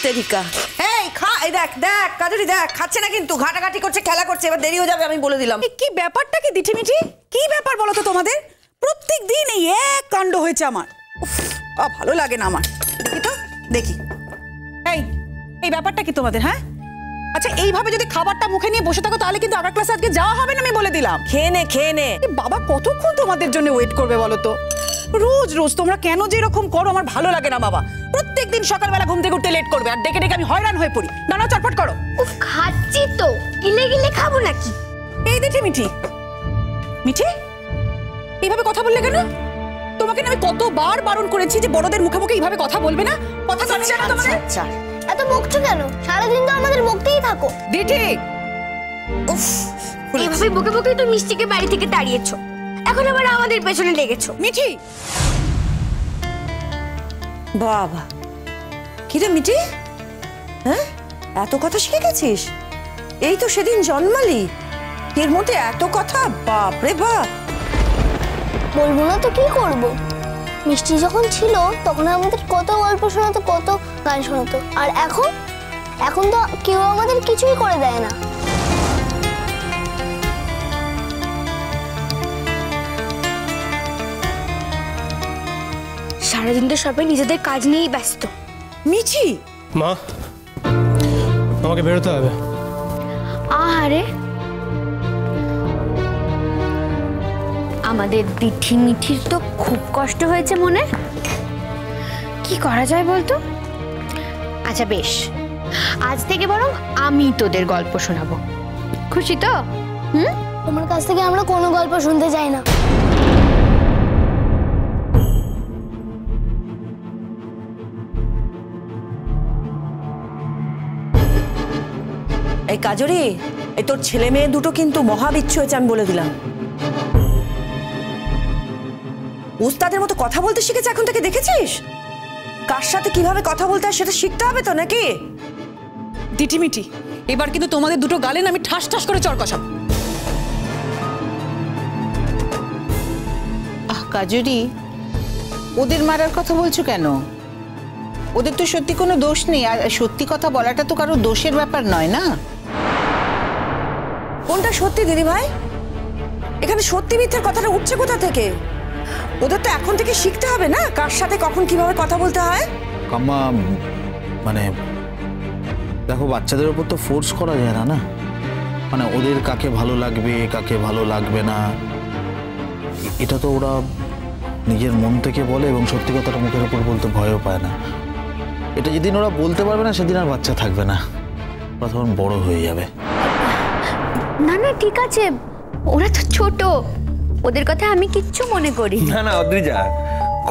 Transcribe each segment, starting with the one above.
হিস্টেরিকা। এই খা, এই দেখ দেখ কাজুরি দেখ, খাচ্ছে না কিন্তু, ঘাটাঘাটি করছে, খেলা করছে, এবার দেরি হয়ে যাবে আমি বলে দিলাম। কি ব্যাপারটা কি দিঠিমিঠি? কি ব্যাপার বলো তো তোমাদের? প্রত্যেক দিন এই এক কাণ্ড হয়েছে আমার। ভালো লাগে না আমার। দেখি তো দেখি, এই ব্যাপারটা কি তোমাদের? হ্যাঁ আচ্ছা, এইভাবে যদি খাবারটা মুখে নিয়ে বসে থাকো তাহলে কিন্তু আগার ক্লাসে আজকে যাওয়া হবে না, আমি বলে দিলাম। খেয়ে নে খেয়ে নে। বাবা কতক্ষণ তোমাদের জন্য ওয়েট করবে বলো তো? রোজ রোজ তোমরা কেন যে এরকম করো আমার ভালো লাগে না বাবা। প্রত্যেকদিন সকালবেলা ঘুম থেকে উঠতে লেট করবে আর ডেকে ডেকে আমি হয়রান হয়ে পড়ি। না চটপট করো। উফ, খাচ্ছি তো, গিলে গিলে খাবো নাকি? এই দেখি মিঠি, মিঠি এইভাবে কথা বললে কেন? তোমাকে আমি কতবার বারণ করেছি যে বড়দের মুখে মুখে এইভাবে কথা বলবে না। কথা জানে না তোমাদের? আচ্ছা এত বকছো কেন? সারাদিন তো আমাদের বকতেই থাকো। দিঠি, উফ, এইভাবে বকে বকে তো মিষ্টিকে বাড়ি থেকে তাড়িয়েছো, এখন আবার আমাদের পেছনে লেগেছো। মিঠি বাবা, কি রে মিঠি, হ্যাঁ এত কথা শিখে গেছিস? এই তো সেদিন জন্মালি, এর মধ্যে এত কথা, বাপ রে বাপ। বলবো না তো কি করবো? মিষ্টি যখন ছিল তখন আমাদের কত গল্প শোনাতো, কত গান শোনাতো, আর এখন তো কেউ আমাদের কিছুই করে দেয় না। সারাদিন তো সবাই নিজেদের কাজ নিয়েই ব্যস্ত। মিঠি, মা আমাকে বেরোতে হবে। আরে আমাদের দিঠি মিঠির তো খুব কষ্ট হয়েছে মনে, কি করা যায় বলতো? আচ্ছা বেশ, আজ থেকে বরং আমি তোদের গল্প শোনাবো, খুশি তো? তোমার কাছ থেকে আমরা কোনো গল্প শুনতে চাই না। এই কাজরি, এই তোর ছেলে মেয়ে দুটো কিন্তু মহাবিচ্ছু হয়েছে আমি বলে দিলাম। উস্তাদের মতো কথা বলতে শিখেছে এখন থেকে, দেখেছিস? কার সাথে কিভাবে কথা বলতে হয় সেটা শিখতে হবে তো নাকি? দিঠিমিঠি, এবার কিন্তু তোমাদের দুটো গালে আমি ঠাস ঠাস করে চড় কষাবো। কাজুরি, ওদের মারার কথা বলছো কেন? ওদের তো সত্যি কোনো দোষ নেই, আর সত্যি কথা বলাটা তো কারো দোষের ব্যাপার নয় না। কোনটা সত্যি দিদি ভাই? এখানে সত্যি মিথ্যের কথাটা উঠছে কোথা থেকে? ওদের তো এখন থেকে শিখতে হবে না কার সাথে কখন কিভাবে কথা বলতে হয়। কাম্মা, মানে দেখো, বাচ্চাদের উপর তো ফোর্স করা যায় না, না মানে ওদের কাকে ভালো লাগবে কাকে ভালো লাগবে না এটা তো ওরা নিজের মন থেকে বলে, এবং সত্যি কথাটা মুখের উপর বলতে ভয়ও পায় না। এটা যেদিন ওরা বলতে পারবে না সেদিন আর বাচ্চা থাকবে না, ওরা তখন বড় হয়ে যাবে। না না ঠিক আছে, ওরা তো ছোট, ওদের কথা আমি কিচ্ছু মনে করি না। না অদ্রিজা,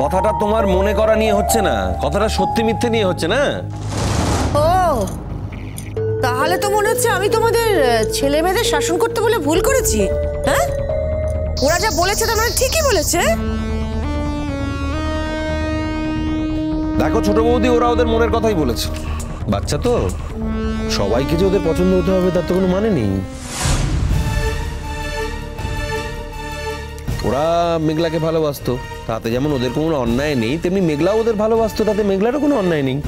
কথাটা তোমার মনে করা নিয়ে হচ্ছে না, কথাটা সত্যি মিথ্যে নিয়ে হচ্ছে না। ও তাহলে তো মনে হচ্ছে আমি তোমাদের ছেলে মেয়েদের শাসন করতে বলে ভুল করেছি। হ্যাঁ, ওরা যা বলেছে তার মানে ঠিকই বলেছে। দেখো ছোট বৌদি, ওরা ওদের মনের কথাই বলেছে। বাচ্চা তো, সবাইকে যে ওদের পছন্দ হতে হবে তার তো কোনো মানে নেই। ওরা মেঘলাকে ভালোবাসতো, তাতে যেমন ওদের কোনো অন্যায় নেই, তেমনি মেঘলাও ওদের ভালোবাসতো, তাতে মেঘলারও কোনো অন্যায় নেই।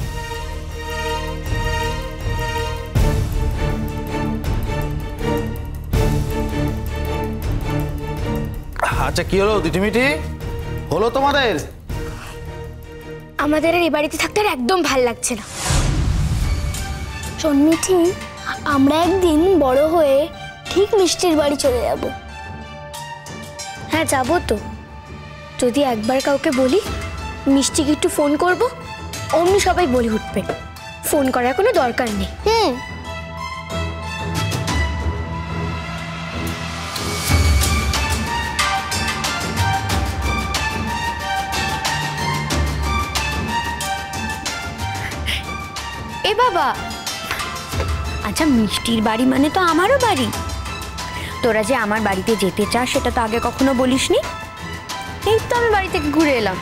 আচ্ছা কি হলো দিঠিমিঠি, হলো তোমাদের? আমাদের আর এই বাড়িতে থাকতে আর একদম ভাল লাগছে না। শোন মিঠি, আমরা একদিন বড় হয়ে ঠিক মিষ্টির বাড়ি চলে যাব। হ্যাঁ যাবো তো, যদি একবার কাউকে বলি মিষ্টিকে একটু ফোন করব, অমনি সবাই বলে উঠবে, ফোন করার কোনো দরকার নেই। এ বাবা, আচ্ছা মিষ্টির বাড়ি মানে তো আমারও বাড়ি, তোরা যে আমার বাড়িতে যেতে চাস সেটা তো আগে কখনো বলিসনি। এই তো আমি বাড়ি থেকে ঘুরে এলাম।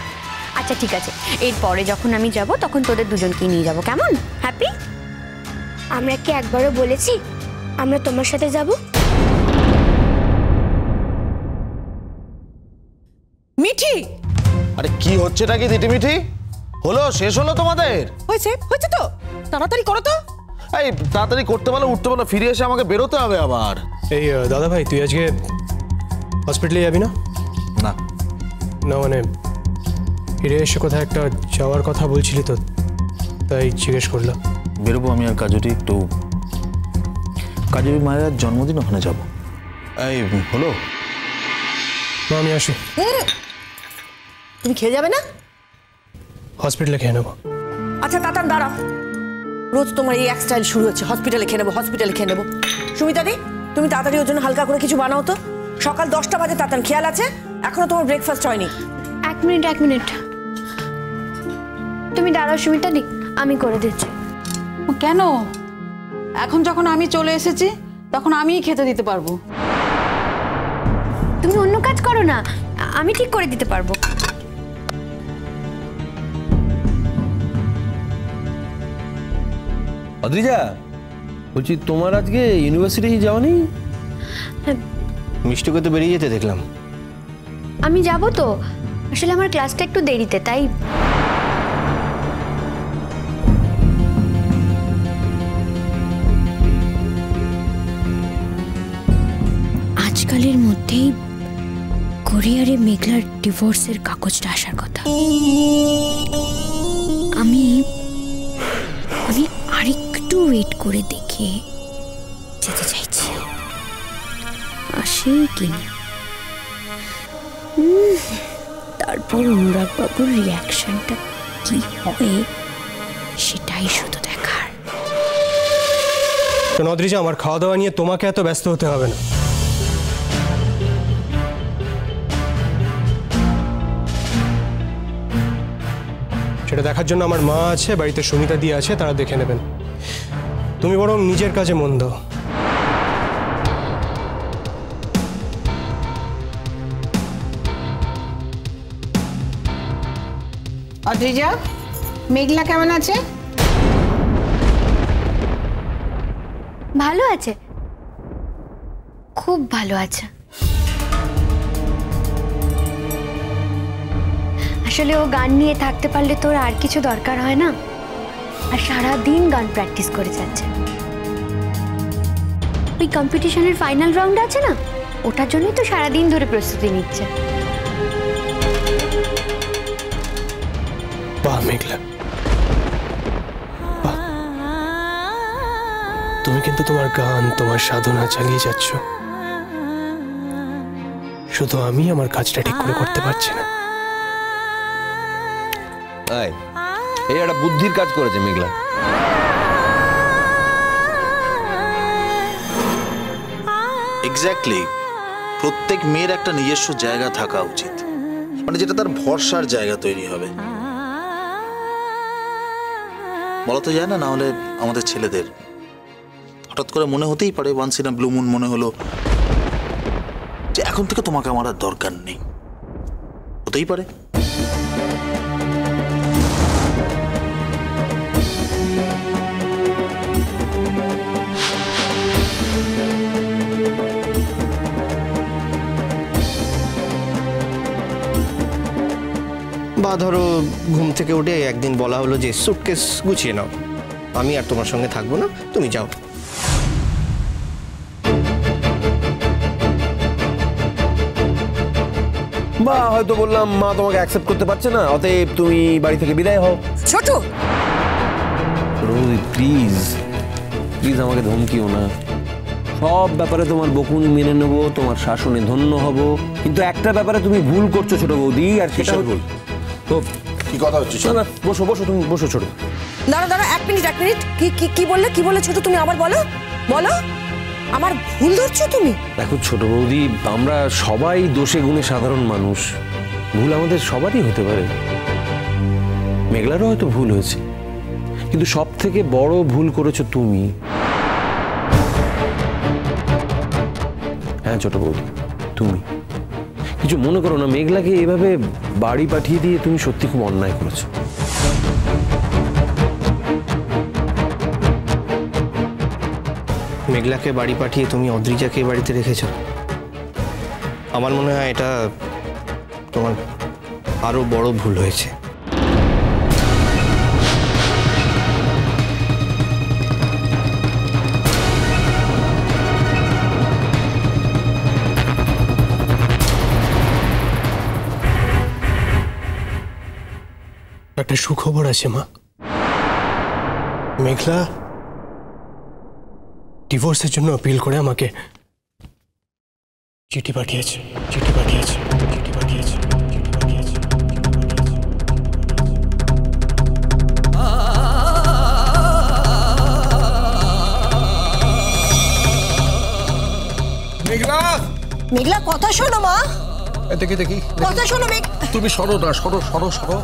আচ্ছা ঠিক আছে, এরপরে যখন আমি যাব তখন তোদের দুজনকে নিয়ে যাব, কেমন? হ্যাপি? আমরা কি একবারও বলেছি আমরা তোমার সাথে যাব? মিঠি, আরে কি হচ্ছেটা কি দিঠিমিঠি? হলো, শেষ হলো তোমাদের? হয়েছে হয়েছে তো, তাড়াতাড়ি করো তো। এই তাড়াতাড়ি করতে পারলে উঠতে পারলে, ফিরে এসে আমাকে বেরোতে হবে আবার। এই দাদা ভাই, তুই আজকে হসপিটালে যাবি না? না না মানে ফিরে এসে কোথায় একটা যাওয়ার কথা বলছিলি তো, তাই জিজ্ঞেস করলাম। বেরোবো আমি আর কাজুরি, একটু কাজুরি মায়ের জন্মদিন, ওখানে যাবো। এই হলো, না আমি আসি। তুমি খেয়ে যাবে না? হসপিটালে খেয়ে নেবো। আচ্ছা তাতান দাঁড়াও, রোজ তোমার এই এক স্টাইল শুরু হচ্ছে, হসপিটালে খেয়ে নেবো, হসপিটালে খেয়ে নেবো। সুমিতা দি, তুমি তাড়াতাড়ি ওর জন্য হালকা করে কিছু বানাও তো। সকাল 10টা বাজে তাতান, খেয়াল আছে? এখনো তোমার ব্রেকফাস্ট হয়নি। এক মিনিট, তুমি দাঁড়াও সুমিতা দি, আমি করে দিচ্ছি। কেন? এখন যখন আমি চলে এসেছি তখন আমিই খেতে দিতে পারবো। তুমি অন্য কাজ করো না, আমি ঠিক করে দিতে পারবো। অদ্রিজা, বলছি তোমার আজকে ইউনিভার্সিটি যাওনি? মিষ্টিকে তো বেরিয়ে যেতে দেখলাম। আমি যাব তো, আসলে আমার ক্লাসটা একটু দেরিতে, তাই। আজকালের মধ্যেই কোরিয়ারে মেঘলার ডিভোর্সের কাগজটা আসার কথা। আমি আরেকটু ওয়েট করে দেখে যেতে চাইছি, আসে কিনা। তারপর অনুরাগ বাবুর রিয়াকশনটা কি হবে সেটাই শুধু দেখার। তো অদ্রিজা, আমার খাওয়া দাওয়া নিয়ে তোমাকে এত ব্যস্ত হতে হবে না। সেটা দেখার জন্য আমার মা আছে, বাড়িতে সুমিতা দি আছে, তারা দেখে নেবেন। তুমি বরং নিজের কাজে মন দাও। অদ্রিজা, মেঘলা কেমন আছে? ভালো আছে, খুব ভালো আছে। আসলে ও গান নিয়ে থাকতে পারলে তোর আর কিছু দরকার হয় না, আর সারাদিন গান প্র্যাকটিস করে যাচ্ছে। ওই কম্পিটিশনের ফাইনাল রাউন্ড আছে না, ওটার জন্যই তো সারাদিন ধরে প্রস্তুতি নিচ্ছে। বাহ মেঘলা, বাহ। তুমি কিন্তু তোমার গান, তোমার সাধনা চালিয়ে যাচ্ছ, শুধু আমি আমার কাজটা ঠিক করে করতে পারছি না। এই একটা বুদ্ধির কাজ করেছে মেঘলা। এক্স্যাক্টলি, প্রত্যেক মেয়ের একটা নিজস্ব জায়গা থাকা উচিত, মানে যেটা তার ভরসার জায়গা তৈরি হবে। বলা তো যায় না, না হলে আমাদের ছেলেদের হঠাৎ করে মনে হতেই পারে, once in a blue moon মনে হলো যে এখন থেকে তোমাকে আমার আর দরকার নেই, হতেই পারে। বা ধরো ঘুম থেকে উঠে একদিন বলা হলো যে সুটকেস গুছিয়ে নাও, আমি আর তোমার সঙ্গে থাকবো না, তুমি যাও। বা হয়তো বললাম মা তোমাকে অ্যাকসেপ্ট করতে পারছে না, অতএব তুমি বাড়ি থেকে বিদায় হও। ছোট, প্লিজ প্লিজ আমাকে ধমকিও না। সব ব্যাপারে তোমার বকুনি মেনে নেবো, তোমার শাসনে ধন্য হব, কিন্তু একটা ব্যাপারে তুমি ভুল করছো ছোট বৌদি, আর সেটা ভুল। তো কি কথা হচ্ছে? না, বসো বসো, তুমি বসো ছোট। দাঁড়া এক মিনিট। কি বললে ছোট? তুমি আবার বলো। আমার ভুল ধরছো তুমি? দেখো ছোট বৌদি, আমরা সবাই দোষে গুণে সাধারণ মানুষ, ভুল আমাদের সবারই হতে পারে। মেঘলারও হয়তো ভুল হয়েছে, কিন্তু সব থেকে বড় ভুল করেছো তুমি। হ্যাঁ ছোট বৌদি, তুমি কিছু মনে করো না, মেঘলাকে এভাবে বাড়ি পাঠিয়ে দিয়ে তুমি সত্যি খুব অন্যায় করেছো। মেঘলাকে বাড়ি পাঠিয়ে তুমি অদ্রিজাকে বাড়িতে রেখেছো। আমার মনে হয় এটা তোমার আরো বড় ভুল হয়েছে। একটা সুখবর আছে মা। মেঘলা ডিভোর্সের জন্য আপিল করে আমাকে চিঠি পাঠিয়েছে। মেঘলা, মেঘলা কথা শোনো মা, দেখি কথা শোনো মেঘ। তুমি সরো না, সরো সরো সরো।